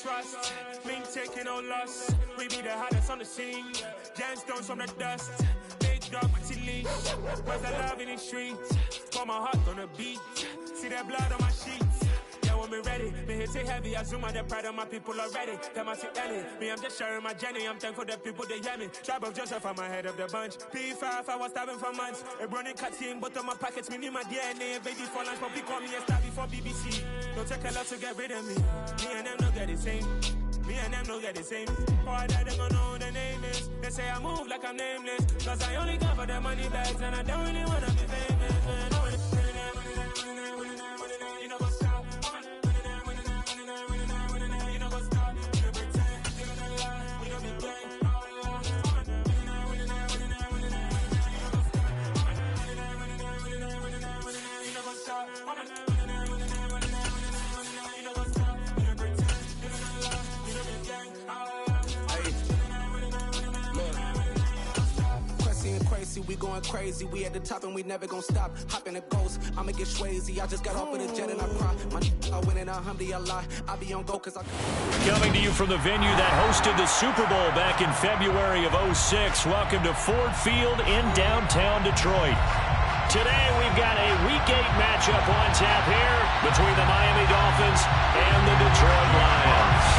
trust. Mean taking no loss. We be the hottest on the scene. Gemstones from the dust. Big dog, pretty leash. Where's the love in the streets? Pour my heart on the beat. See that blood on my sheets. Yeah, when we ready, me hit it heavy. I zoom out the pride of my people already. Them I see Ellie. Me, I'm just sharing my journey. I'm thankful the people they hear me. Tribe of Joseph, I'm ahead of the bunch. P5, I was starving for months. A running cut in both of my pockets. Me need my DNA. Baby for lunch, but call me a star before BBC. Don't take a lot to get rid of me. Me and them don't get the same. Me and them don't get the same. Boy, that they gonna know who the name is. They say I move like I'm nameless. Cause I only come for the money bags. And I don't really wanna be famous. You know what's up? You know what's up? You pretend. We don't be gang. You know what's up? We going crazy, we at the top and we never gonna stop. Hop in a ghost, I'ma get Swayze. I just got off with a jet and I cry. I win in alhamdulillah, I be on go cause I... Coming to you from the venue that hosted the Super Bowl back in February of '06. Welcome to Ford Field in downtown Detroit. Today we've got a Week 8 matchup on tap here between the Miami Dolphins and the Detroit Lions.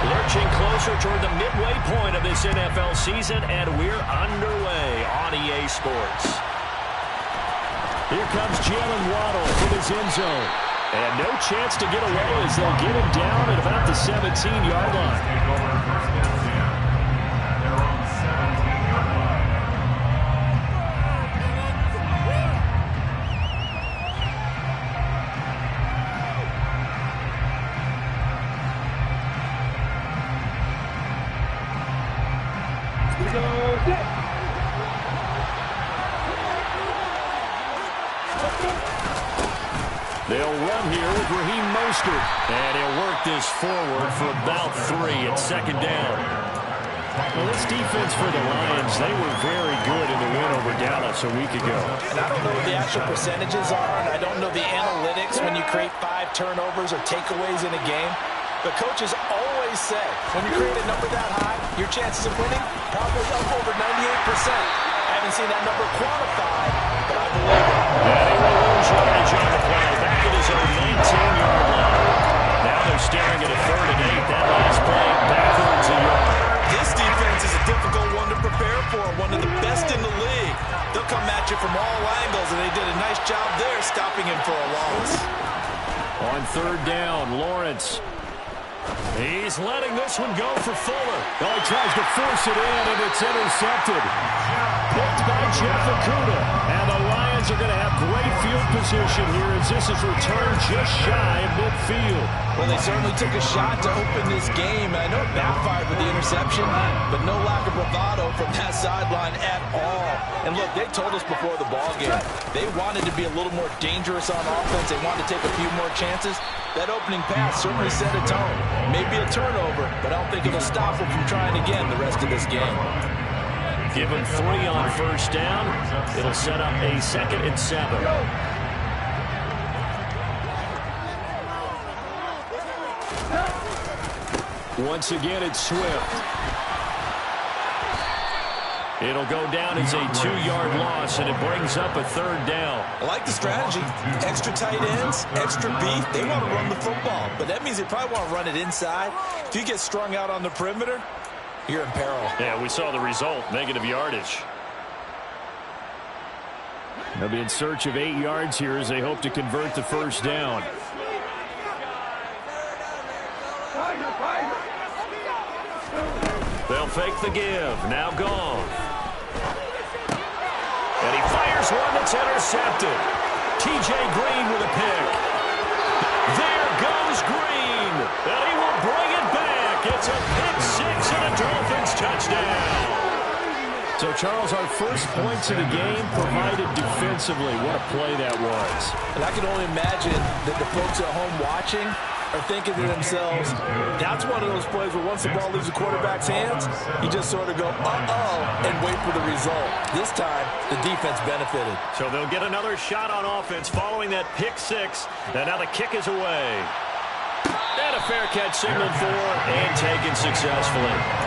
Lurching closer toward the midway point of this NFL season, and we're underway on EA Sports. Here comes Jalen Waddle from his end zone. And no chance to get away as they'll get him down at about the 17-yard line. They'll run here with Raheem Mostert. And he'll work this forward for about 3 at second down. Well, this defense for the Lions, they were very good in the win over Dallas a week ago. And I don't know what the actual percentages are, and I don't know the analytics when you create 5 turnovers or takeaways in a game. But coaches always say, when you create a number that high, your chances of winning probably up over 98%. I haven't seen that number quantified, but I believe it. And he will lose yardage on the play. Back at his own 19-yard line. Now they're staring at a 3rd and 8. That last play backwards a yard. This defense is a difficult one to prepare for, one of the best in the league. They'll come at you from all angles, and they did a nice job there stopping him for a loss. On 3rd down, Lawrence. He's letting this one go for Fuller. Oh, he tries to force it in, and it's intercepted. Picked by Jeff Okudah. And the Lions are going to have great field position here as this is returned just shy of midfield. Well, they certainly took a shot to open this game. I know it backfired with the interception, but no lack of bravado from that sideline at all. And look, they told us before the ball game, they wanted to be a little more dangerous on offense. They wanted to take a few more chances. That opening pass certainly set a tone. Maybe a turnover, but I don't think it'll stop them from trying again the rest of this game. Give him 3 on 1st down. It'll set up a 2nd and 7. Once again, it's Swift. It'll go down as a 2-yard loss, and it brings up a 3rd down. I like the strategy. Extra tight ends, extra beef. They want to run the football, but that means they probably want to run it inside. If you get strung out on the perimeter, you're in peril. Yeah, we saw the result, negative yardage. They'll be in search of 8 yards here as they hope to convert the 1st down. They'll fake the give. Now gone. And he fires one that's intercepted. T.J. Green with a pick. There goes Green. And he will bring it back. It's a pick 6 and a Dolphins touchdown. So, Charles, our first points of the game provided defensively. What a play that was. And I can only imagine that the folks at home watching are thinking to themselves, that's one of those plays where once the ball leaves the quarterback's hands, you just sort of go, uh-oh, and wait for the result. This time, the defense benefited. So they'll get another shot on offense following that pick 6. And now the kick is away. And a fair catch signaled for and taken successfully.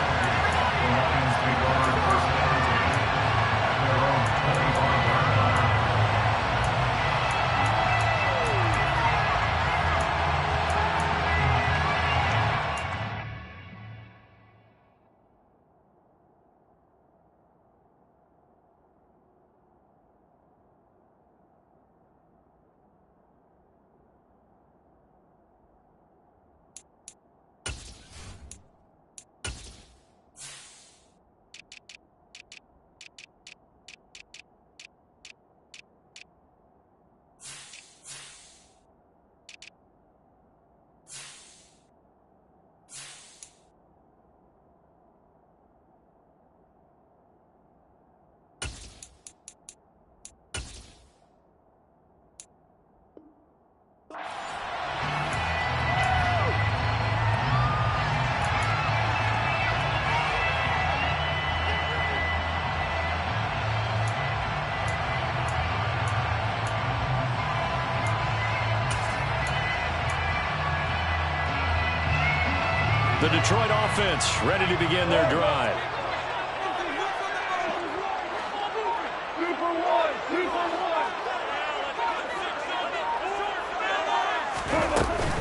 The Detroit offense ready to begin their drive.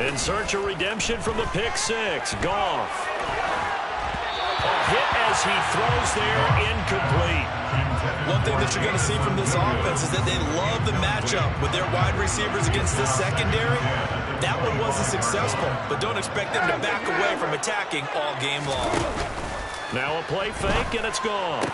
In search of redemption from the pick six. Goff. A hit as he throws there, incomplete. One thing that you're going to see from this offense is that they love the matchup with their wide receivers against this secondary. That one wasn't successful, but don't expect them to back away from attacking all game long. Now a play fake, and it's gone.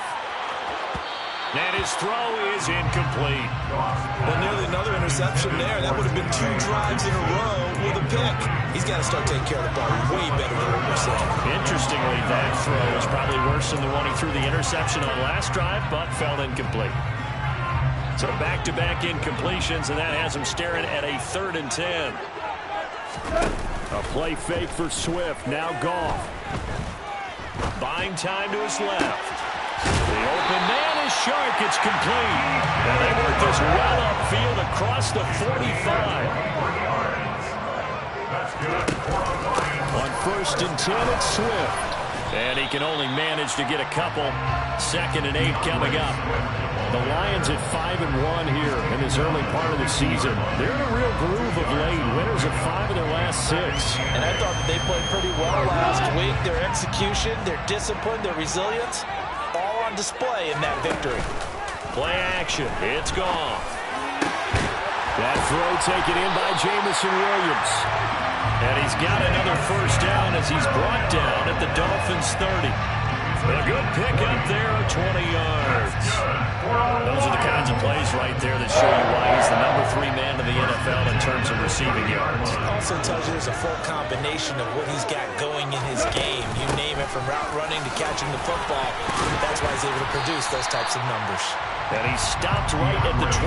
And his throw is incomplete. Well, nearly another interception there. That would have been 2 drives in a row with a pick. He's got to start taking care of the ball way better than what we're saying. Interestingly, that throw is probably worse than the one he threw the interception on last drive, but fell incomplete. So back-to-back incompletions, and that has him staring at a 3rd and 10. A play fake for Swift. Now Goff. Buying time to his left. The open man is Shark. It's complete. And they work this well upfield across the 45. On 1st and 10, it's Swift. And he can only manage to get a couple. 2nd and 8 coming up. The Lions at 5-1 here in this early part of the season. They're in a real groove of late. Winners of 5 of their last 6. And I thought that they played pretty well last week. Their execution, their discipline, their resilience, all on display in that victory. Play action. It's gone. That throw taken in by Jameson Williams. And he's got another 1st down as he's brought down at the Dolphins' 30. A good pickup there of 20 yards. Those are the kinds of plays right there that show you why he's the number 3 man in the NFL in terms of receiving yards. It also tells you there's a full combination of what he's got going in his game. You name it, from route running to catching the football. That's why he's able to produce those types of numbers. And he stopped right at the 25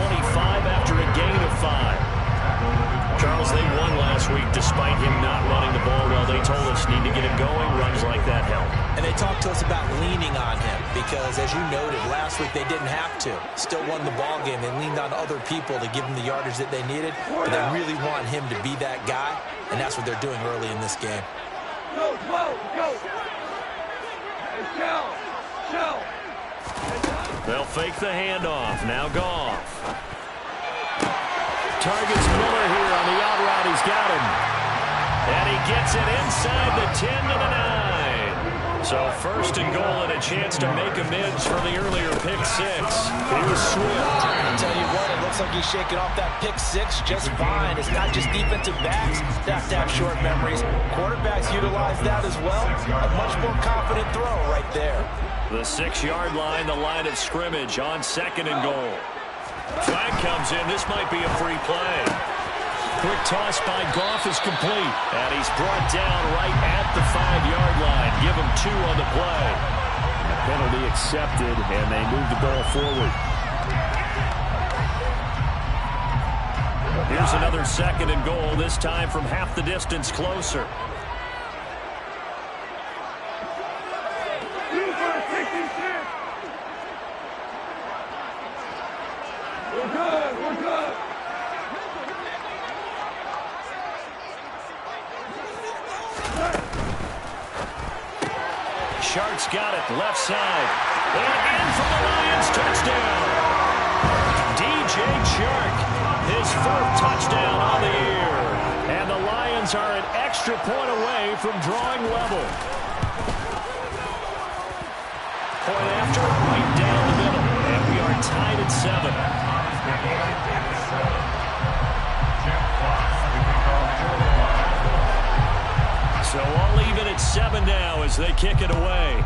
after a gain of 5. Charles, they won last week despite him not running the ball well. They told us need to get him going. Runs like that help. And they talked to us about leaning on him because, as you noted, last week they didn't have to. Still won the ball game. They leaned on other people to give them the yardage that they needed. But they really want him to be that guy, and that's what they're doing early in this game. Go, go, go! Show! They'll fake the handoff. Now Goff. Targets Miller here on the out route. He's got him. And he gets it inside the 10 to the 9. So 1st and goal and a chance to make amends for the earlier pick 6. Here's Swift. I'll tell you what, it looks like he's shaking off that pick 6 just fine. It's not just defensive backs that have to have short memories. Quarterbacks utilize that as well. A much more confident throw right there. The 6-yard line, the line of scrimmage on 2nd and goal. Flag comes in. This might be a free play. Quick toss by Goff is complete. And he's brought down right at the 5-yard line. Give him 2 on the play. Penalty accepted, and they move the ball forward. Here's another 2nd and goal, this time from half the distance closer. Chark's got it, left side. And in for the Lions, touchdown. DJ Chark, his 4th touchdown on the year. And the Lions are an extra point away from drawing level. Point after, right down the middle. And we are tied at 7. So all even at 7 now as they kick it away.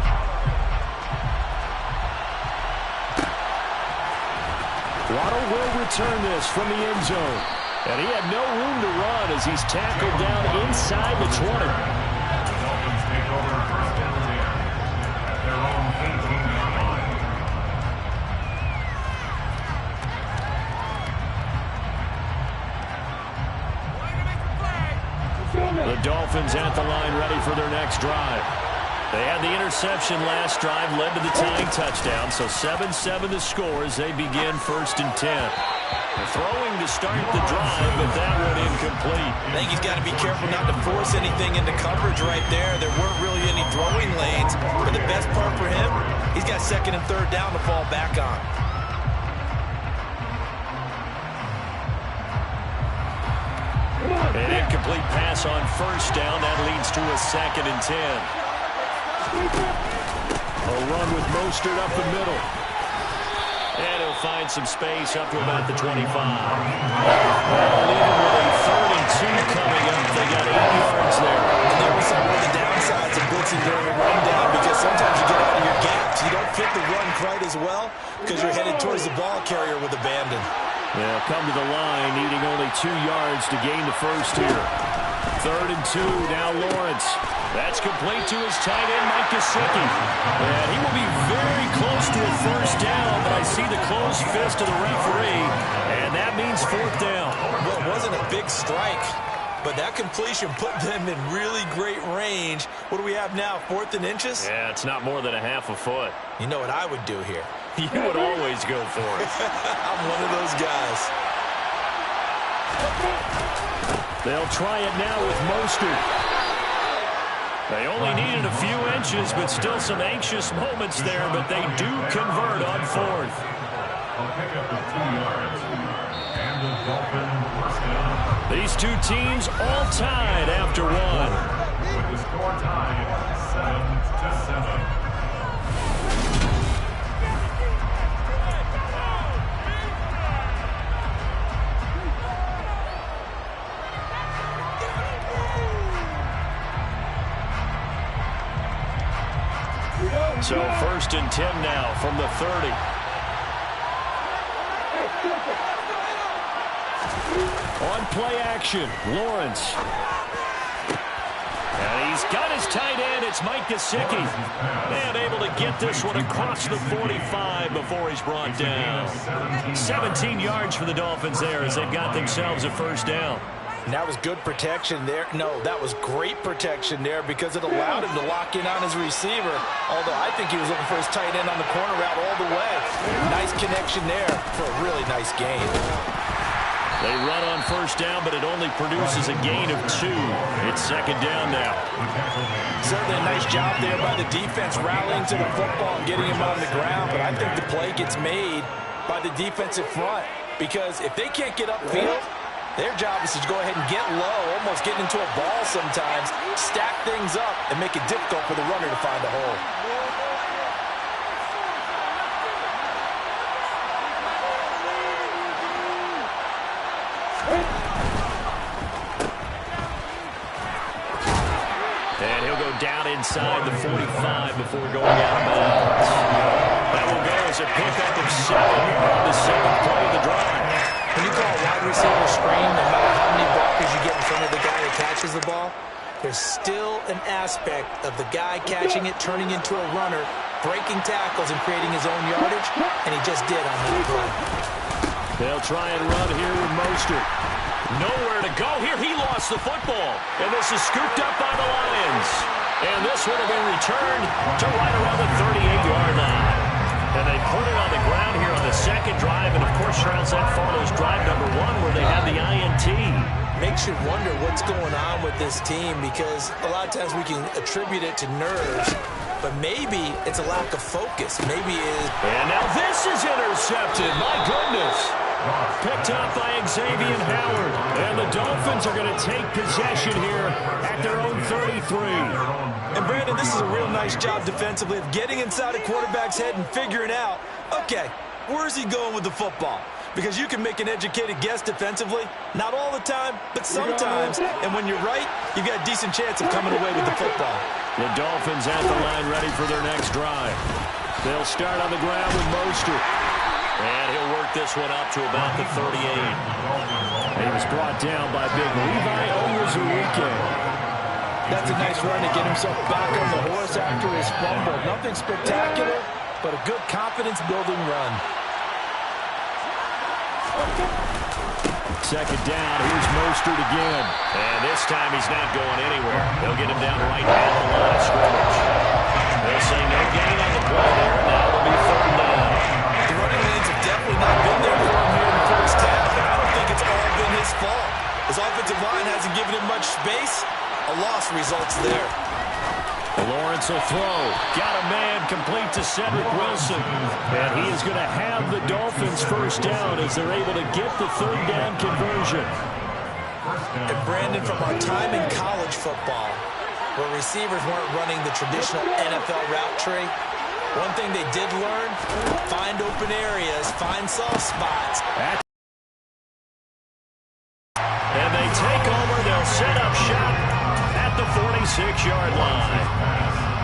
Waddle will return this from the end zone. And he had no room to run as he's tackled down inside the 20. The Dolphins take over 1st and 10 at their own 18-yard line. The Dolphins at the line ready for their next drive. They had the interception last drive, led to the tying touchdown, so 7-7 the score as they begin 1st and 10. Throwing to start the drive, but that one incomplete. I think he's got to be careful not to force anything into coverage right there. There weren't really any throwing lanes, but the best part for him, he's got 2nd and 3rd down to fall back on. An incomplete pass on 1st down. That leads to a 2nd and 10. A run with Mostert up the middle. And he'll find some space up to about the 25. Well, even with a 3rd and 2 coming up, they got 8 yards there. And there were some of the downsides of blitzing during a rundown because sometimes you get out of your gaps. You don't fit the run quite as well because you're headed towards the ball carrier with abandon. They'll come to the line, needing only 2 yards to gain the first here. 3rd and 2, now Lawrence. That's complete to his tight end, Mike Gesicki. And he will be very close to a 1st down, but I see the closed fist of the referee, and that means 4th down. Well, it wasn't a big strike, but that completion put them in really great range. What do we have now, 4th and inches? Yeah, it's not more than a half a foot. You know what I would do here? You would always go for it. I'm one of those guys. They'll try it now with Mostert. They only needed a few inches, but still some anxious moments there, but they do convert on 4th. A pickup of 2 yards. And the Dolphin 1st down. These two teams all tied after 1. With the score tied 7-7. So 1st and 10 now from the 30. On play action, Lawrence. And he's got his tight end. It's Mike Gesicki. And able to get this one across the 45 before he's brought down. 17 yards for the Dolphins there as they've got themselves a 1st down. And that was good protection there. No, that was great protection there because it allowed him to lock in on his receiver. Although I think he was looking for his tight end on the corner route all the way. Nice connection there for a really nice gain. They run on 1st down, but it only produces a gain of 2. It's 2nd down now. Certainly a nice job there by the defense rallying to the football and getting him on the ground. But I think the play gets made by the defensive front because if they can't get upfield, their job is to go ahead and get low, almost get into a ball sometimes, stack things up, and make it difficult for the runner to find a hole. And he'll go down inside the 45 before going out of bounds. That will go as a pickup of 7 on the 7th play of the drive. When you call a wide receiver screen, no matter how many blockers you get in front of the guy that catches the ball, there's still an aspect of the guy catching it, turning into a runner, breaking tackles and creating his own yardage, and he just did on that play. They'll try and run here with Mostert. Nowhere to go here. He lost the football. And this is scooped up by the Lions. And this one will be returned to right around the 38-yard line. And they put it on the ground here on the 2nd drive. And, of course, Charles, that follows drive number 1 where they had the INT. Makes you wonder what's going on with this team because a lot of times we can attribute it to nerves. but maybe it's a lack of focus. Maybe it is. And now this is intercepted. My goodness. Picked up by Xavier Howard. And the Dolphins are going to take possession here at their own 33. And Brandon, this is a real nice job defensively of getting inside a quarterback's head and figuring out, okay, where is he going with the football? Because you can make an educated guess defensively. Not all the time, but sometimes. And when you're right, you've got a decent chance of coming away with the football. The Dolphins at the line ready for their next drive. They'll start on the ground with Mostert. And he'll work this one up to about the 38. And he was brought down by big Levi Onwuzurike. That's a nice run to get himself back on the horse after his fumble. Nothing spectacular, but a good confidence-building run. Second down, here's Mostert again. And this time he's not going anywhere. They'll get him down right at the line of scrimmage. They'll say no gain on the play there, and now it'll be third down. The running lanes have definitely not been there for him here in the first half, and I don't think it's all been his fault. His offensive line hasn't given him much space. A loss results there. Lawrence will throw. Got a man complete to Cedric Wilson. And he is going to have the Dolphins first down as they're able to get the third down conversion. And Brandon, from our time in college football, where receivers weren't running the traditional NFL route tree, one thing they did learn, find open areas, find soft spots. And they take over. They'll set up shop at the 46-yard line.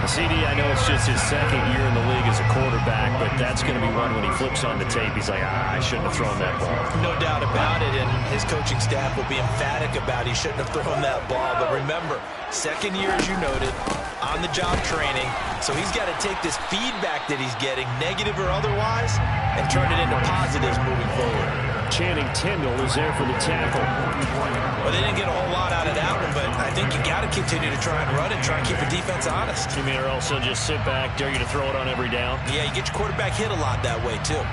CD, I know it's just his second year in the league as a quarterback, but that's going to be one when he flips on the tape. He's like, I shouldn't have thrown that ball. No doubt about it, and his coaching staff will be emphatic about he shouldn't have thrown that ball. But remember, second year, as you noted, on-the-job training, so he's got to take this feedback that he's getting, negative or otherwise, and turn it into positives moving forward. Channing Tindall is there for the tackle. Well, they didn't get a whole lot out of that one, but I think you got to continue to try and run and try and keep your defense honest. You mean, or else they'll just sit back, dare you to throw it on every down? Yeah, you get your quarterback hit a lot that way, too.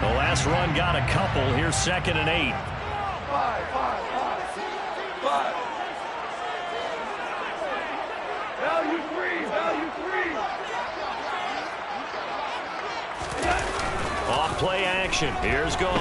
The last run got a couple. Here's 2nd and 8. Five. Value three. Off play action. Here's Goff.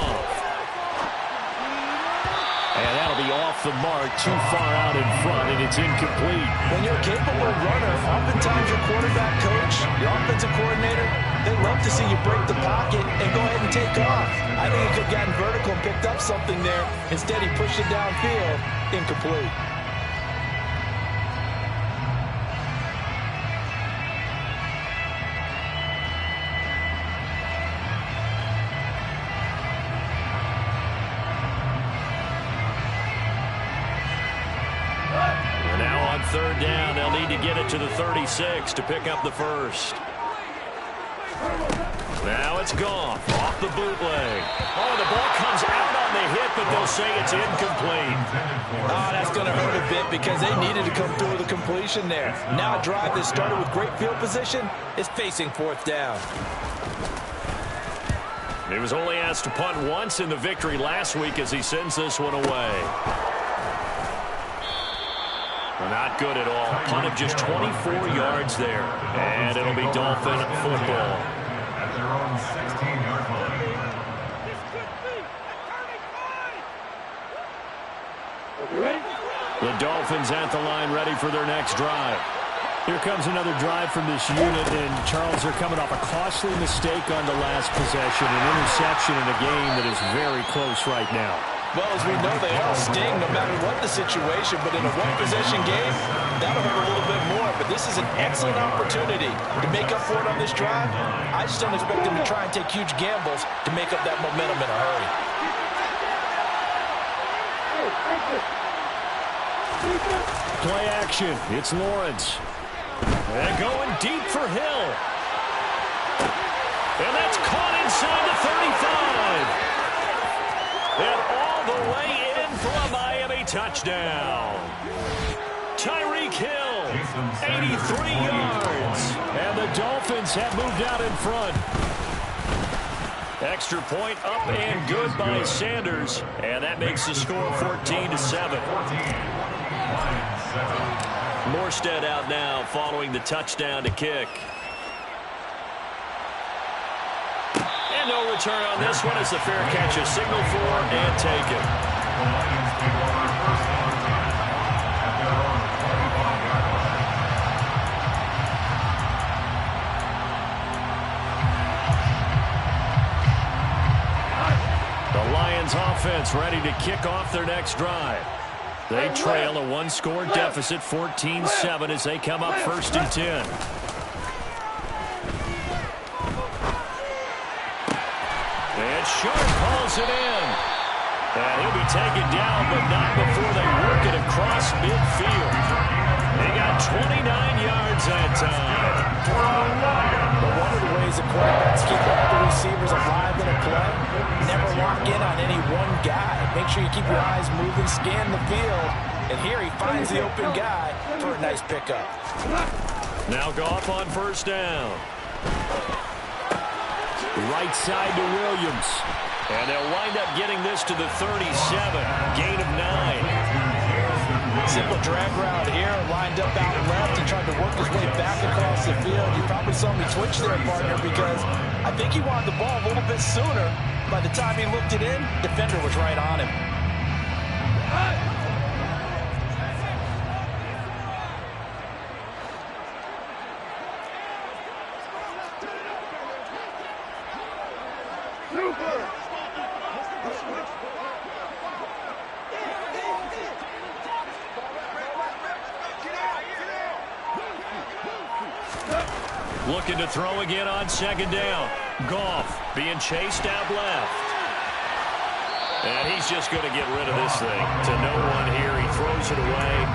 And that'll be off the mark, too far out in front, and it's incomplete. When you're a capable runner, oftentimes your quarterback coach, your offensive coordinator, they love to see you break the pocket and go ahead and take off. I think he could have gotten vertical and picked up something there. Instead, he pushed it downfield, incomplete. Third down, they'll need to get it to the 36 to pick up the first. Now it's Goff off the bootleg. Oh, the ball comes out on the hit, but they'll say it's incomplete. Oh, that's going to hurt a bit because they needed to come through with a completion there. Now a drive that started with great field position is facing 4th down. He was only asked to punt once in the victory last week as he sends this one away. Not good at all. Punt of just 24 yards there. And it'll be Dolphin football. At their own 16-yard line. The Dolphins at the line ready for their next drive. Here comes another drive from this unit, and Charles, they're coming off a costly mistake on the last possession, an interception in a game that is very close right now. Well, as we know, they all sting no matter what the situation, but in a one-possession game, that'll hurt a little bit more. But this is an excellent opportunity to make up for it on this drive. I just don't expect them to try and take huge gambles to make up that momentum in a hurry. Play action. It's Lawrence. And going deep for Hill. And that's caught inside the 35. And all the way in for a Miami touchdown. Tyreek Hill, 83 yards. And the Dolphins have moved out in front. Extra point up and good by Sanders. And that makes the score 14-7. Morstead out now following the touchdown to kick. And no return on this one as the fair catch is signaled for and taken. The Lions take over first and 10 at their own 45-yard line. The Lions offense ready to kick off their next drive. They trail a one-score deficit, 14-7, as they come up first and 10. And Sharp hauls it in. And he'll be taken down, but not before they work it across midfield. They got 29 yards that time. But one of the ways the quarterbacks keep all the receivers alive in a play, never lock in on any one guy. Make sure you keep your eyes moving, scan the field. And here he finds the open guy for a nice pickup. Now Goff on first down. Right side to Williams. And they'll wind up getting this to the 37. Gain of 9. Simple drag route here, lined up out left and tried to work his way back across the field. You probably saw me twitch there, partner, because I think he wanted the ball a little bit sooner. By the time he looked it in, defender was right on him. Looking to throw again on second down. Goff being chased out left. And he's just going to get rid of this thing to no one here. He throws it away,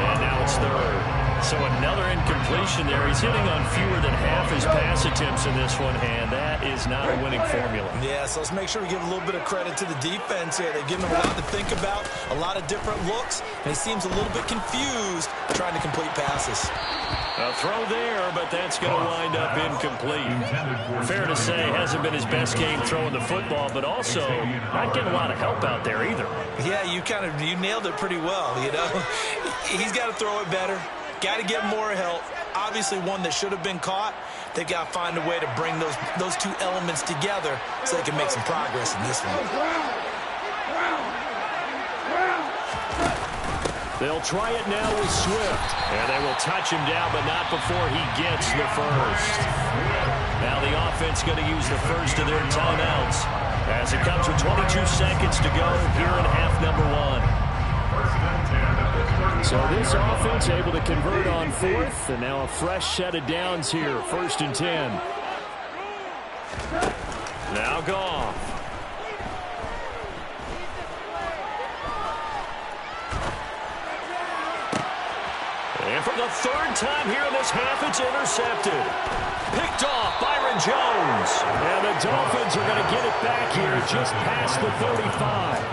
and now it's third. So another incompletion there. He's hitting on fewer than half his pass attempts in this one, and that is not a winning formula. Yeah, so let's make sure we give a little bit of credit to the defense here. They've given him a lot to think about, a lot of different looks, and he seems a little bit confused trying to complete passes. A throw there, but that's going to wind up incomplete. Fair to say, hasn't been his best game throwing the football, but also not getting a lot of help out there either. Yeah, you nailed it pretty well, you know. He's got to throw it better. Got to get more help. Obviously one that should have been caught. They got to find a way to bring those two elements together so they can make some progress in this one. They'll try it now with Swift. And they will touch him down, but not before he gets the first. Now the offense going to use the first of their timeouts as it comes with 22 seconds to go here in half number 1. So this offense able to convert on fourth, and now a fresh set of downs here, first and 10. Now Goff. And for the third time here in this half, it's intercepted. Picked off Byron Jones. And the Dolphins are going to get it back here just past the 35.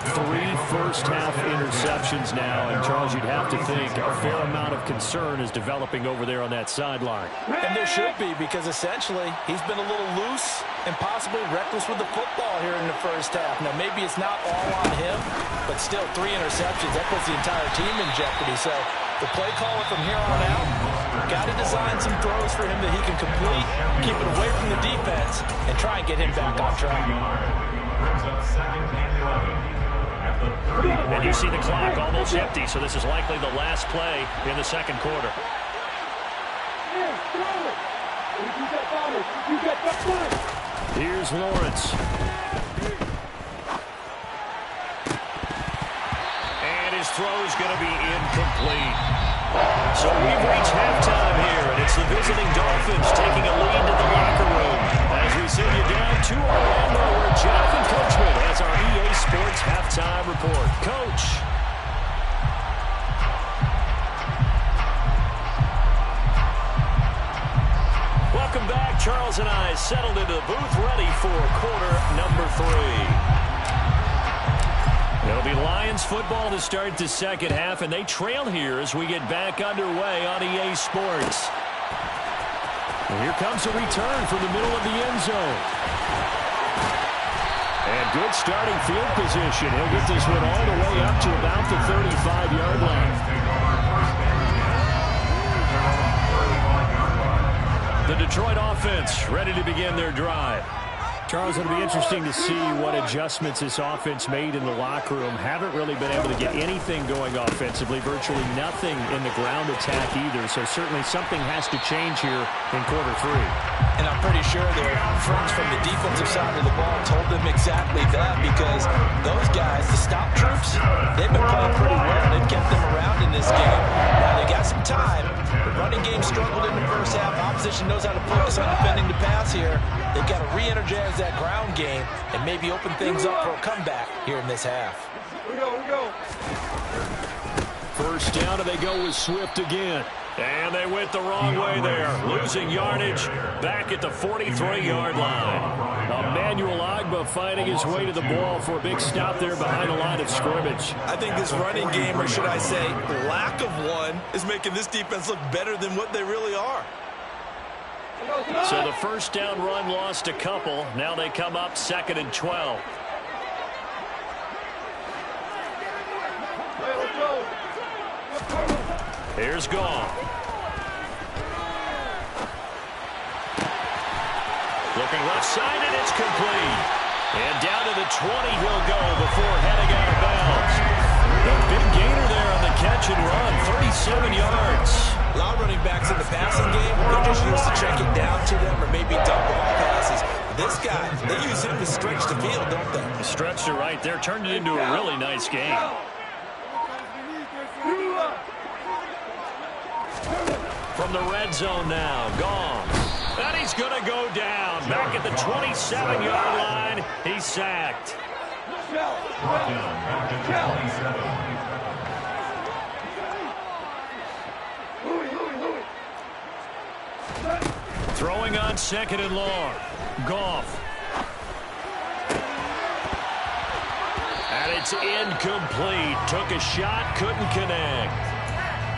3 first-half interceptions now, and Charles, you'd have to think a fair amount of concern is developing over there on that sideline. And there should be, because essentially he's been a little loose and possibly reckless with the football here in the first half. Now, maybe it's not all on him, but still 3 interceptions. That puts the entire team in jeopardy. So the play caller from here on out, got to design some throws for him that he can complete, keep it away from the defense, and try and get him back on track. And you see the clock almost empty, so this is likely the last play in the second quarter. Here's Lawrence. And his throw is going to be incomplete. So we've reached halftime here, and it's the visiting Dolphins taking a lead to the locker room. As we send you down to Orlando, where Jonathan Coachman has our EA Sports halftime report. Coach. Welcome back. Charles and I settled into the booth, ready for quarter number 3. It'll be Lions football to start the second half, and they trail here as we get back underway on EA Sports. And here comes a return from the middle of the end zone. And good starting field position. He'll get this one all the way up to about the 35-yard line. The Detroit offense ready to begin their drive. Charles, it'll be interesting to see what adjustments this offense made in the locker room. Haven't really been able to get anything going offensively, virtually nothing in the ground attack either. So certainly something has to change here in quarter three. And I'm pretty sure their friends from the defensive side of the ball told them exactly that, because those guys, the stop troops, they've been playing pretty well. They've kept them around in this game. Now they got some time. The running game struggled in the first half. Opposition knows how to focus on defending the pass here. They've got to re-energize that ground game and maybe open things up for a comeback here in this half. We go. First down, and they go with Swift again. And they went the wrong way there, losing yardage back at the 43-yard line. Emmanuel Ogbah finding his way to the ball for a big stop there behind the line of scrimmage. I think this running game, or should I say lack of one, is making this defense look better than what they really are. So the first down run lost a couple. Now they come up 2nd and 12. Here's Goff. Looking left side, and it's complete. And down to the 20 he'll go before heading out of bounds. The big gainer there on the catch and run, 37 yards. A lot of running backs in the passing game, they're just used to check it down to them or maybe double passes. This guy, they use him to stretch the field, don't they? Stretched it right there, turned it into a really nice game. From the red zone now, Goff. And he's going to go down. Back at the 27-yard line, he's sacked. Throwing on 2nd and long. Goff. And it's incomplete. Took a shot, couldn't connect.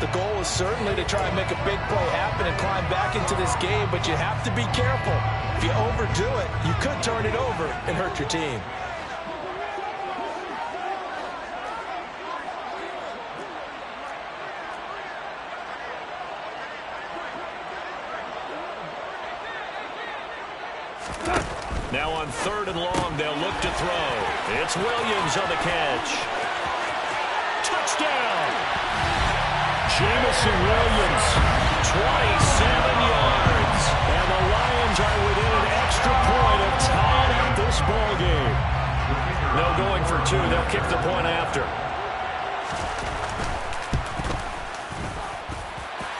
The goal is certainly to try and make a big play happen and climb back into this game, but you have to be careful. If you overdo it, you could turn it over and hurt your team. Now on 3rd and long, they'll look to throw. It's Williams on the catch. Touchdown! Jameson Williams, 27 yards. And the Lions are within an extra point of tying up this ball game. No going for 2. They'll kick the point after.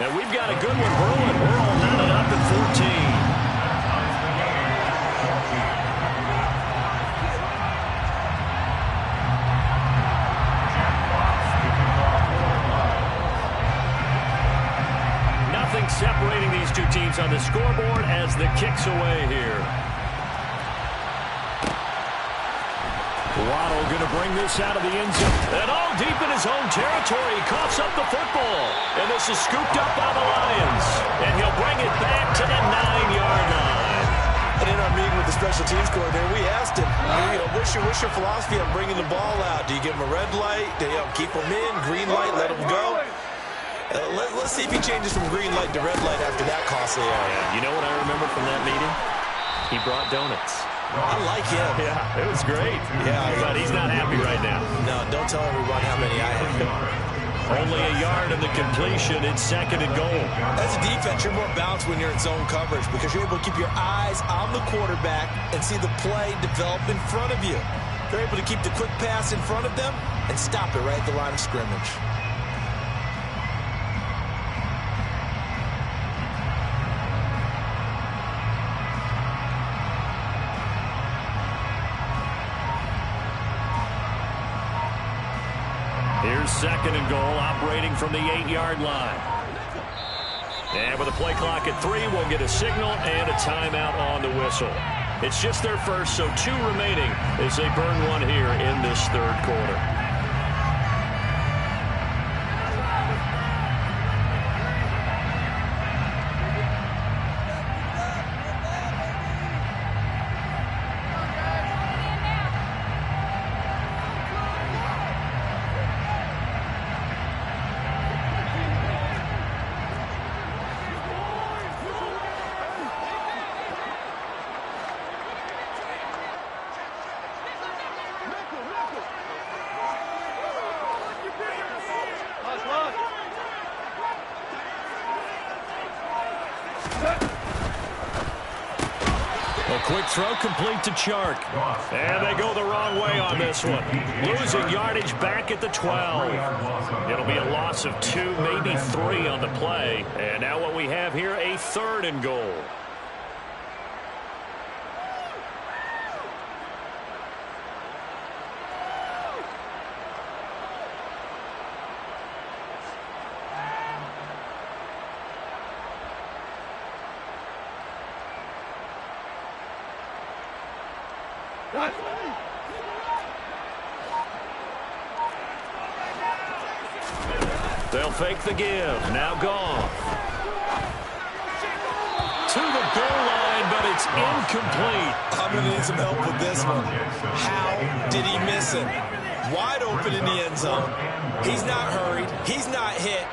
And we've got a good one brewing. We're all knotted up at 14. Separating these two teams on the scoreboard as the kick's away here. Waddle going to bring this out of the end zone. And all deep in his own territory. He coughs up the football. And this is scooped up by the Lions. And he'll bring it back to the 9-yard line. And in our meeting with the special teams coordinator, we asked him, what's your philosophy on bringing the ball out? Do you give him a red light? Do you keep him in? Green light, let him go? Let's see if he changes from green light to red light after that costly error. You know what I remember from that meeting? He brought donuts. I like him. Yeah, it was great. Yeah, but he's not happy right now. No, don't tell everyone how many I have. Only a yard of the completion. It's 2nd and goal. As a defense, you're more balanced when you're in zone coverage because you're able to keep your eyes on the quarterback and see the play develop in front of you. They're able to keep the quick pass in front of them and stop it right at the line of scrimmage. Here's 2nd and goal, operating from the 8-yard line. And with a play clock at 3, we'll get a signal and a timeout on the whistle. It's just their first, so 2 remaining as they burn one here in this 3rd quarter. quick throw complete to Chark. And they go the wrong way on this one. Losing yardage back at the 12. It'll be a loss of 2, maybe 3 on the play. And now what we have here, a 3rd and goal. They'll fake the give. Now Goff. To the goal line, but it's incomplete. I'm going to need some help with this one. How did he miss it? Wide open in the end zone. He's not hurried. He's not hit.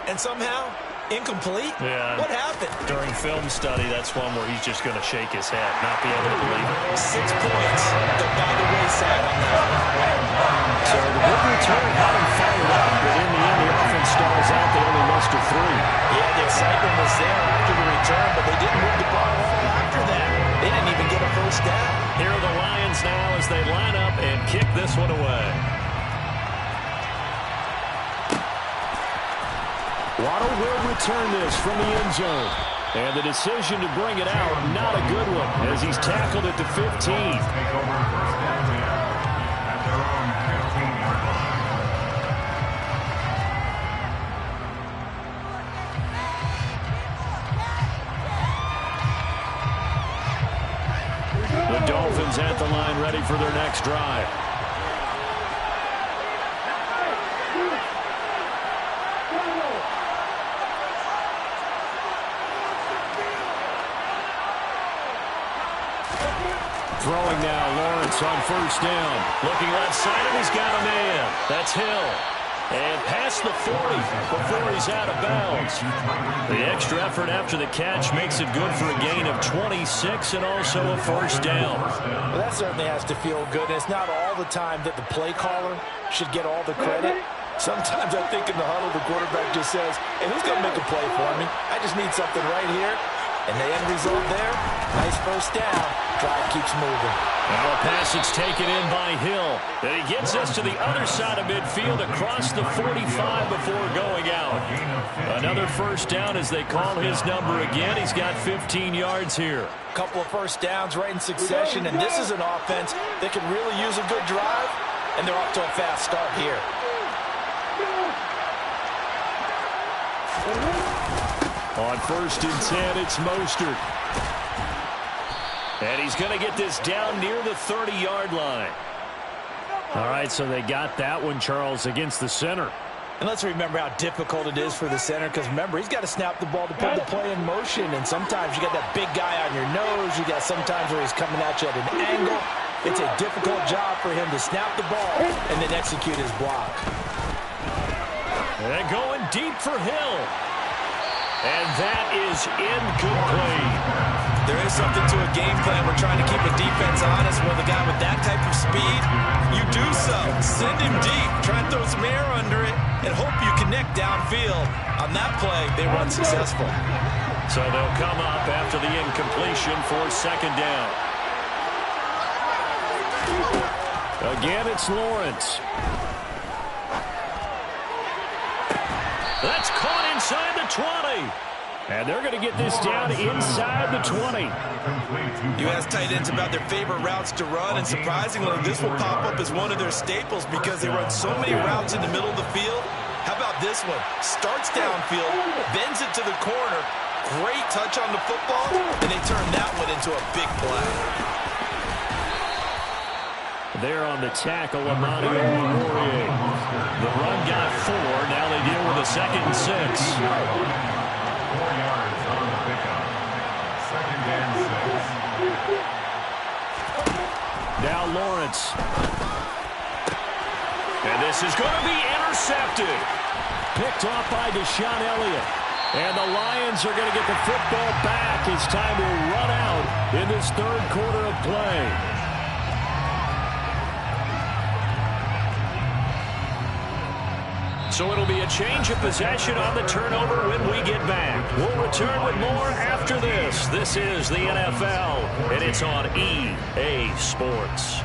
And somehow, incomplete? Yeah. What happened? During film study, that's one where he's just going to shake his head, not be able to believe it. 6 points go by the wayside on that. So the good return had him fired up, but in the end, the offense stalls out. They only muster 3. Yeah, the excitement was there after the return, but they didn't move the ball at all after that. They didn't even get a first down. Here are the Lions now as they line up and kick this one away. Waddle will return this from the end zone. And the decision to bring it out, not a good one, as he's tackled at the 15. Take over first down there at their own 15-yard line. The Dolphins at the line, ready for their next drive. Throwing now, Lawrence on first down. Looking left side, and he's got a man. That's Hill. And past the 40 before he's out of bounds. The extra effort after the catch makes it good for a gain of 26 and also a first down. Well, that certainly has to feel good. And it's not all the time that the play caller should get all the credit. Sometimes I think in the huddle, the quarterback just says, hey, who's going to make a play for me? I just need something right here. And the end result there, nice first down. Drive keeps moving. Now a passage taken in by Hill. And he gets us to the other side of midfield across the 45 before going out. Another first down as they call his number again. He's got 15 yards here. Couple of first downs right in succession, and this is an offense that can really use a good drive, and they're off to a fast start here. On first and 10, it's Mostert. And he's going to get this down near the 30-yard line. All right, so they got that one, Charles, against the center. And let's remember how difficult it is for the center, because remember, he's got to snap the ball to put the play in motion, and sometimes you got that big guy on your nose. You got sometimes where he's coming at you at an angle. It's a difficult job for him to snap the ball and then execute his block. And going deep for Hill. And that is incomplete. There is something to a game plan. We're trying to keep a defense honest. Well, the guy with that type of speed, you do so. Send him deep. Try and throw some air under it and hope you connect downfield. On that play, they run successful. So they'll come up after the incompletion for second down. Again, it's Lawrence. That's caught inside the 20. And they're going to get this down inside the 20. You ask tight ends about their favorite routes to run, and surprisingly, this will pop up as one of their staples because they run so many routes in the middle of the field. How about this one? Starts downfield, bends it to the corner. Great touch on the football, and they turn that one into a big play. There on the tackle, Emmanuel Laurier. The run got 4. Now they deal with a 2nd and 6. 4 yards on the pickup. 2nd and 6. Now Lawrence. And this is going to be intercepted. Picked off by Deshaun Elliott. And the Lions are going to get the football back as time will run out in this third quarter of play. So it'll be a change of possession on the turnover when we get back. We'll return with more after this. This is the NFL, and it's on EA Sports.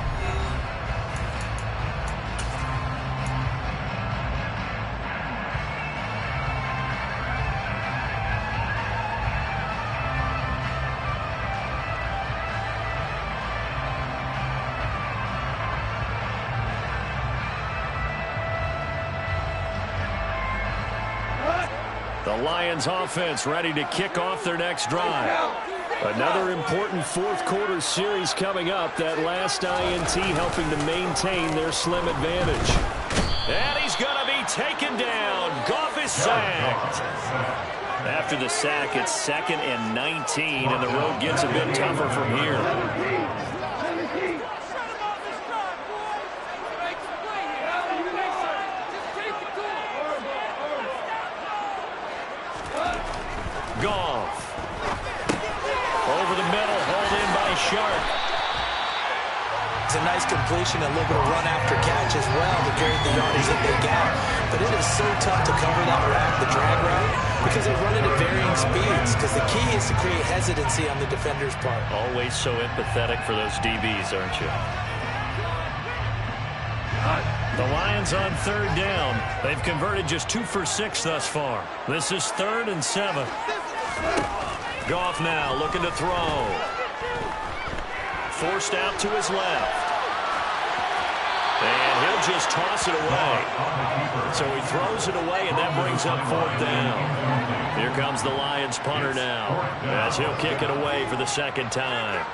The Lions offense ready to kick off their next drive. Another important fourth quarter series coming up. That last INT helping to maintain their slim advantage. And he's going to be taken down. Goff is sacked. After the sack, it's 2nd and 19, and the road gets a bit tougher from here. Goff. Over the middle, hauled in by Sharp. It's a nice completion, a little bit of run after catch as well to carry the yardage that they get. But it is so tough to cover that the drag route, because they run it at varying speeds, because the key is to create hesitancy on the defender's part. Always so empathetic for those DBs, aren't you? The Lions on 3rd down. They've converted just 2 for 6 thus far. This is 3rd and 7. Goff now looking to throw. Forced out to his left. And he'll just toss it away. So he throws it away, and that brings up 4th down. Here comes the Lions punter now, as he'll kick it away for the 2nd time.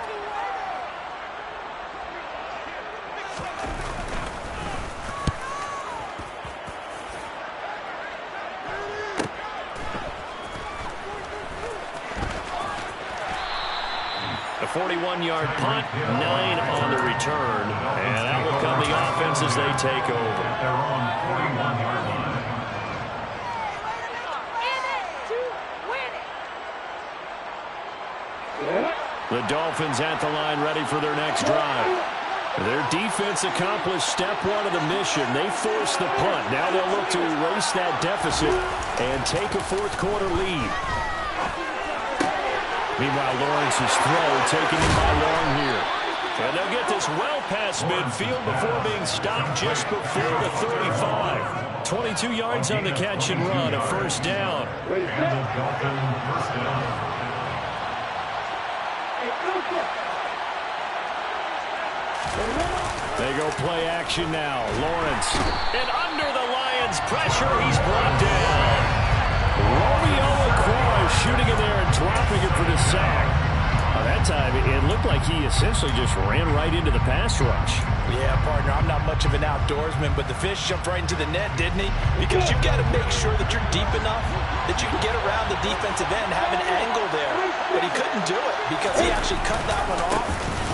A 41-yard punt, 9 on the return, and that will come the offense as they take over. They're on 41-yard line. The Dolphins at the line ready for their next drive. Their defense accomplished step 1 of the mission. They forced the punt. Now they'll look to erase that deficit and take a fourth quarter lead. Meanwhile, Lawrence's throw taken in by Long here. And they'll get this well past midfield before being stopped just before the 35. 22 yards on the catch and run, a first down. And the Dolphins first down. They go play action now. Lawrence. And under the Lions' pressure, he's brought down. Romeo Okwara shooting in there and dropping it for the sack. That time, it looked like he essentially just ran right into the pass rush. Yeah, partner, I'm not much of an outdoorsman, but the fish jumped right into the net, didn't he? Because you've got to make sure that you're deep enough that you can get around the defensive end, have an angle there. But he couldn't do it because he actually cut that one off.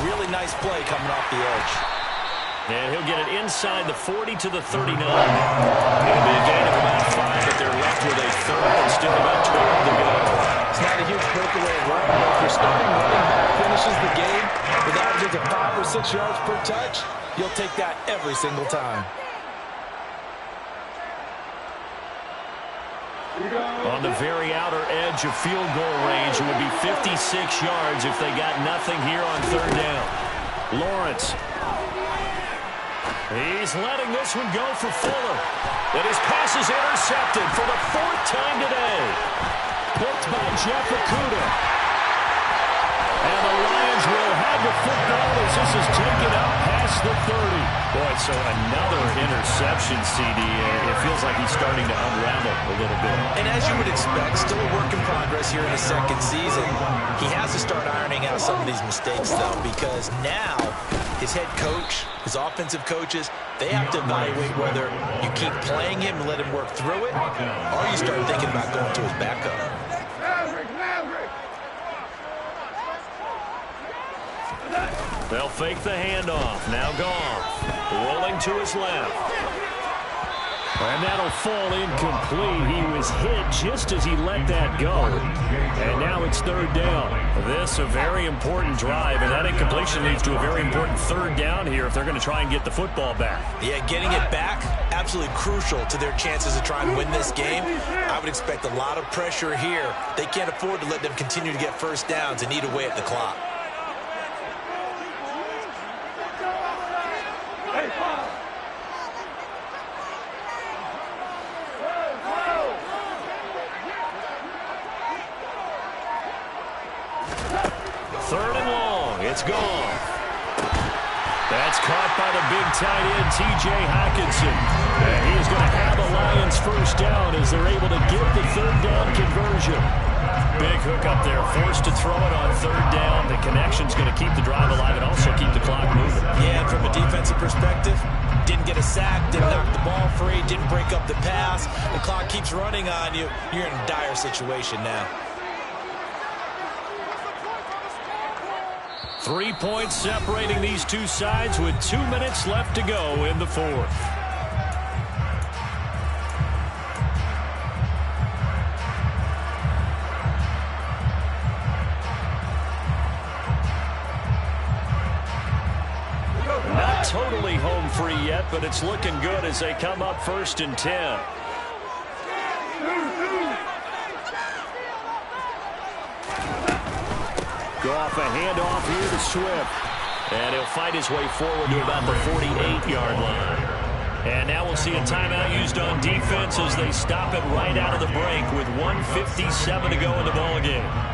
Really nice play coming off the edge. And he'll get it inside the 40 to the 39. It'll be a gain of about 5, but they're left with a third and still about 12 to go. It's not a huge breakaway run, but if your starting running back finishes the game with averages of 5 or 6 yards per touch, you'll take that every single time. On the very outer edge of field goal range, it would be 56 yards if they got nothing here on third down. Lawrence. He's letting this one go for Fuller. And his pass is intercepted for the 4th time today. Picked by Jeff Okudah. And the Lions will have the football as this is taken out past the 30. Boy, so another interception, CD. It feels like he's starting to unravel a little bit. And as you would expect, still a work in progress here in his 2nd season. He has to start ironing out some of these mistakes, though, because now his head coach, his offensive coaches, they have to evaluate whether you keep playing him and let him work through it, or you start thinking about going to his backup. They'll fake the handoff. Now Goff. Rolling to his left. And that'll fall incomplete. He was hit just as he let that go. And now it's third down. This a very important drive, and that incompletion leads to a very important third down here if they're going to try and get the football back. Yeah, getting it back, absolutely crucial to their chances of trying to win this game. I would expect a lot of pressure here. They can't afford to let them continue to get first downs and eat away at the clock. Third and long. It's gone. That's caught by the big tight end, T.J. Hockenson. And he's going to have a Lions first down as they're able to get the third down conversion. Big hook up there, forced to throw it on third down. The connection's going to keep the drive alive and also keep the clock moving. Yeah, and from a defensive perspective, didn't get a sack, didn't knock the ball free, didn't break up the pass. The clock keeps running on you. You're in a dire situation now. 3 points separating these two sides with 2 minutes left to go in the fourth. Not totally home free yet, but it's looking good as they come up 1st and 10. Goff a handoff here to Swift. And he'll fight his way forward to about the 48-yard line. And now we'll see a timeout used on defense as they stop it right out of the break with 1:57 to go in the ballgame.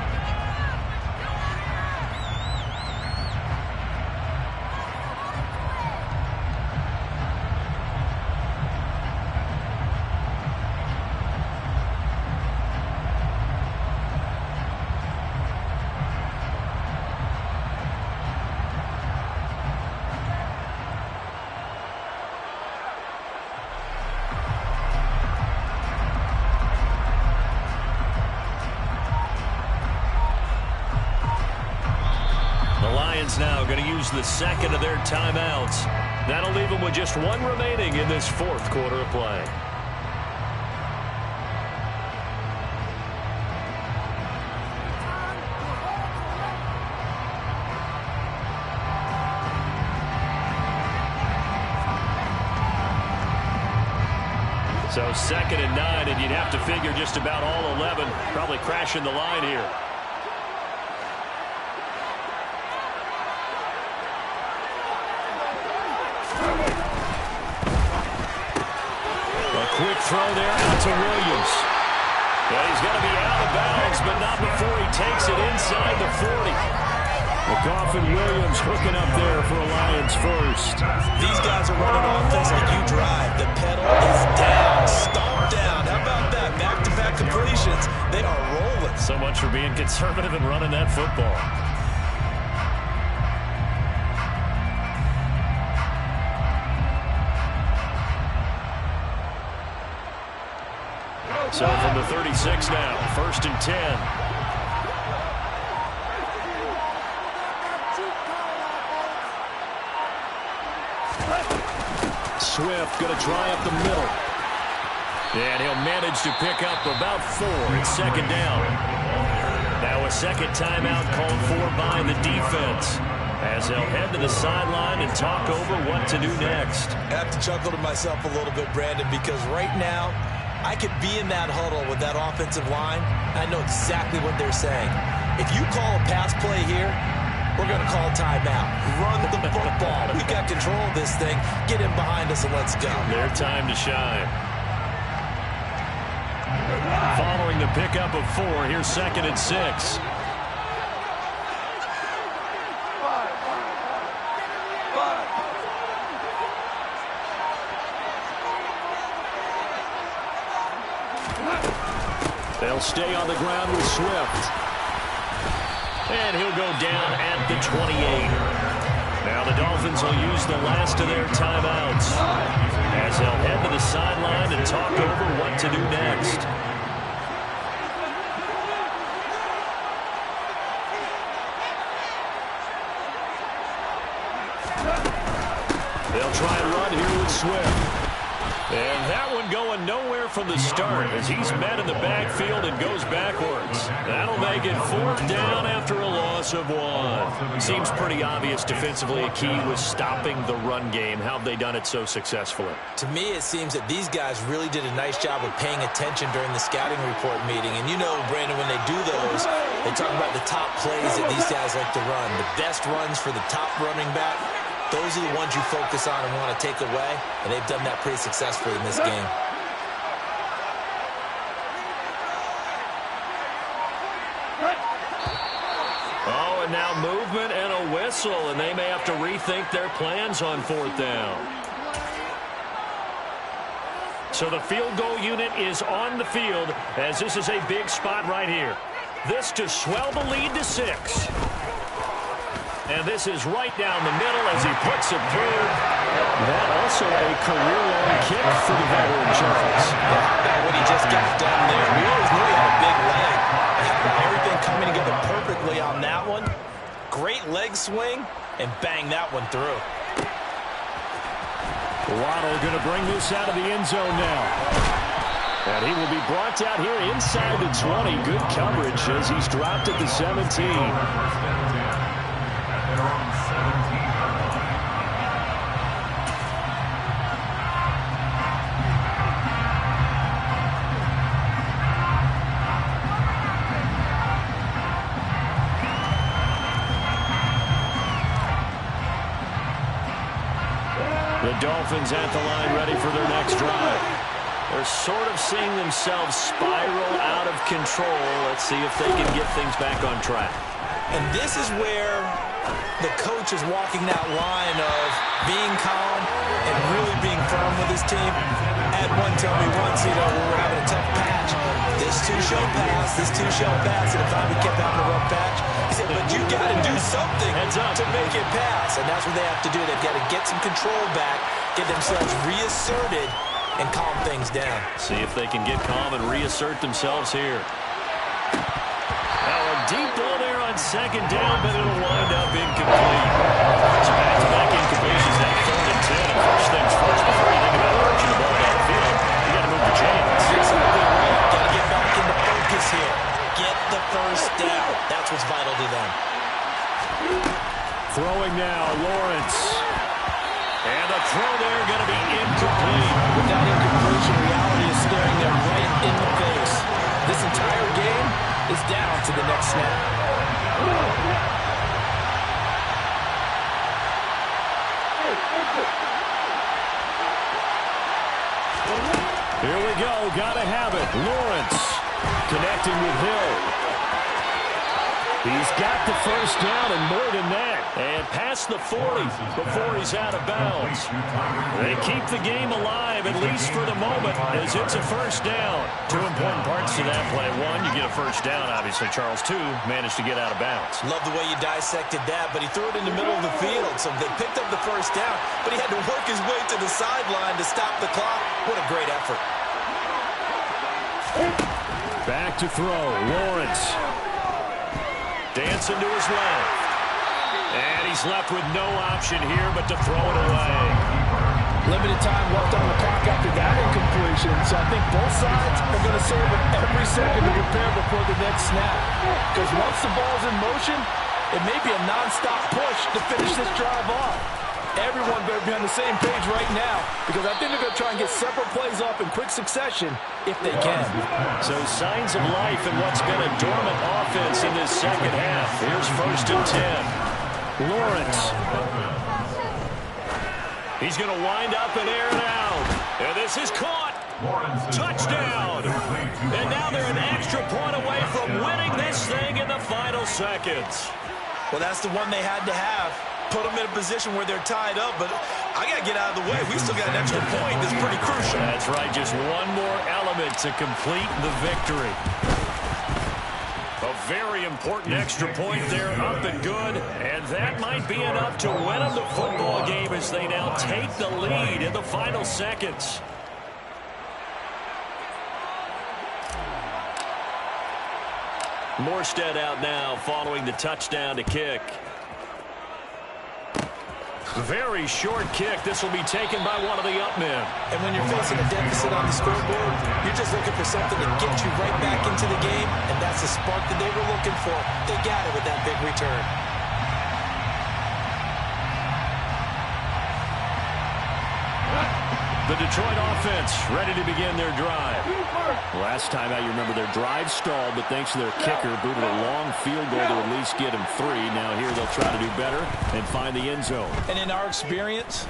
Now going to use the second of their timeouts. That'll leave them with just one remaining in this fourth quarter of play. So 2nd and 9, and you'd have to figure just about all 11 probably crashing the line here. Quick throw there out to Williams. Yeah, he's going to be out of bounds, but not before he takes it inside the 40. Goff and Williams hooking up there for a Lions first. These guys are running offense like you drive. The pedal is down, stomped down. How about that? Back-to-back completions. They are rolling. So much for being conservative and running that football. So from the 36 now, 1st and 10. Swift going to try up the middle. And he'll manage to pick up about 4. It's 2nd down. Now a second timeout called for by the defense, as they'll head to the sideline and talk over what to do next. I have to chuckle to myself a little bit, Brandon, because right now, I could be in that huddle with that offensive line. I know exactly what they're saying. If you call a pass play here, we're going to call timeout. Run the football. We've got control of this thing. Get in behind us and let's go. Their time to shine. Following the pickup of 4, here's 2nd and 6. They'll stay on the ground with Swift. And he'll go down at the 28. Now the Dolphins will use the last of their timeouts as they'll head to the sideline and talk over what to do next. They'll try and run here with Swift. And that one going nowhere from the start as he's met in the backfield and goes backwards. That'll make it 4th down after a loss of 1. Seems pretty obvious defensively a key was stopping the run game. How have they done it so successfully? To me, it seems that these guys really did a nice job of paying attention during the scouting report meeting. And you know, Brandon, when they do those, they talk about the top plays that these guys like to run. The best runs for the top running back. Those are the ones you focus on and want to take away, and they've done that pretty successfully in this game. Oh, and now movement and a whistle, and they may have to rethink their plans on 4th down. So the field goal unit is on the field as this is a big spot right here. This to swell the lead to 6. And this is right down the middle as he puts it through. That also a career-long kick for the veteran Charles. How about what he just got done there? We always knew he had a big leg. Everything coming together perfectly on that one. Great leg swing, and bang that one through. Waddle going to bring this out of the end zone now. And he will be brought out here inside the 20. Good coverage as he's dropped at the 17. The Dolphins at the line ready for their next drive. They're sort of seeing themselves spiral out of control. Let's see if they can get things back on track. And this is where the coach is walking that line of being calm and really being firm with his team. Had one tell me once, you know, we were having a tough patch. This too shall pass, this too shall pass. And if I kept having a rough patch, he said, but you got to do something to make it pass. And that's what they have to do. They've got to get some control back, get themselves reasserted, and calm things down. See if they can get calm and reassert themselves here. Now a deep ball there on 2nd down, but it'll wind up incomplete. So back-to-back incompletions at 3rd and 10. And first things first, before you think about arching the ball downfield, you got to move the chains. Exactly right. Got to get back into focus here. Get the first down. That's what's vital to them. Throwing now, Lawrence. And the throw there going to be incomplete. With that incompletion, reality is staring them right in the face. This entire game is down to the next snap. Here we go. Got to have it. Lawrence connecting with Hill. He's got the first down and more than that. And past the 40 before he's out of bounds. They keep the game alive, at least for the moment, as it's a first down. 2 important parts to that play. 1, you get a first down, obviously. Charles, 2, managed to get out of bounds. Love the way you dissected that, but he threw it in the middle of the field. So they picked up the first down, but he had to work his way to the sideline to stop the clock. What a great effort. Back to throw. Lawrence. Dancing to his left. And he's left with no option here but to throw it away. Limited time left on the clock after that incompletion. So I think both sides are going to save it every second to prepare before the next snap. Because once the ball's in motion, it may be a non-stop push to finish this drive off. Everyone better be on the same page right now, because I think they're going to try and get several plays off in quick succession if they can. So signs of life in what's been a dormant offense in this second half. Here's 1st and 10. Lawrence. He's going to wind up and air it out. And this is caught. Touchdown. And now they're an extra point away from winning this thing in the final seconds. Well, that's the one they had to have. Put them in a position where they're tied up, but I got to get out of the way. We still got an extra point that's pretty crucial. That's right, just one more element to complete the victory. A very important extra point there, up and good, and that might be enough to win them the football game as they now take the lead in the final seconds. Morstead out now following the touchdown to kick. Very short kick. This will be taken by one of the up men. And when you're facing a deficit on the scoreboard, you're just looking for something to get you right back into the game, and that's the spark that they were looking for. They got it with that big return. The Detroit offense ready to begin their drive. Last time out, you remember their drive stalled, but thanks to their kicker, booted a long field goal to at least get them 3. Now here they'll try to do better and find the end zone. And in our experience,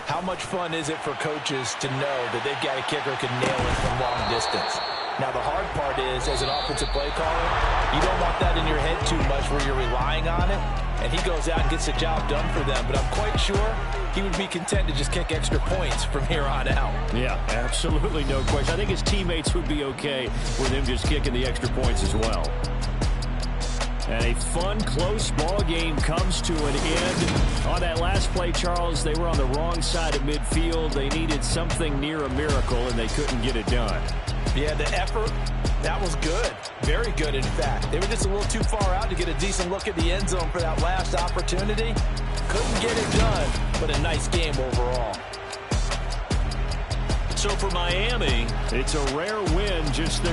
how much fun is it for coaches to know that they've got a kicker who can nail it from long distance? Now, the hard part is, as an offensive play caller, you don't want that in your head too much where you're relying on it, and he goes out and gets the job done for them. But I'm quite sure he would be content to just kick extra points from here on out. Yeah, absolutely no question. I think his teammates would be okay with him just kicking the extra points as well. And a fun, close ball game comes to an end. On that last play, Charles, they were on the wrong side of midfield. They needed something near a miracle, and they couldn't get it done. Yeah, the effort, that was good. Very good, in fact. They were just a little too far out to get a decent look at the end zone for that last opportunity. Couldn't get it done, but a nice game overall. So for Miami, it's a rare win, just their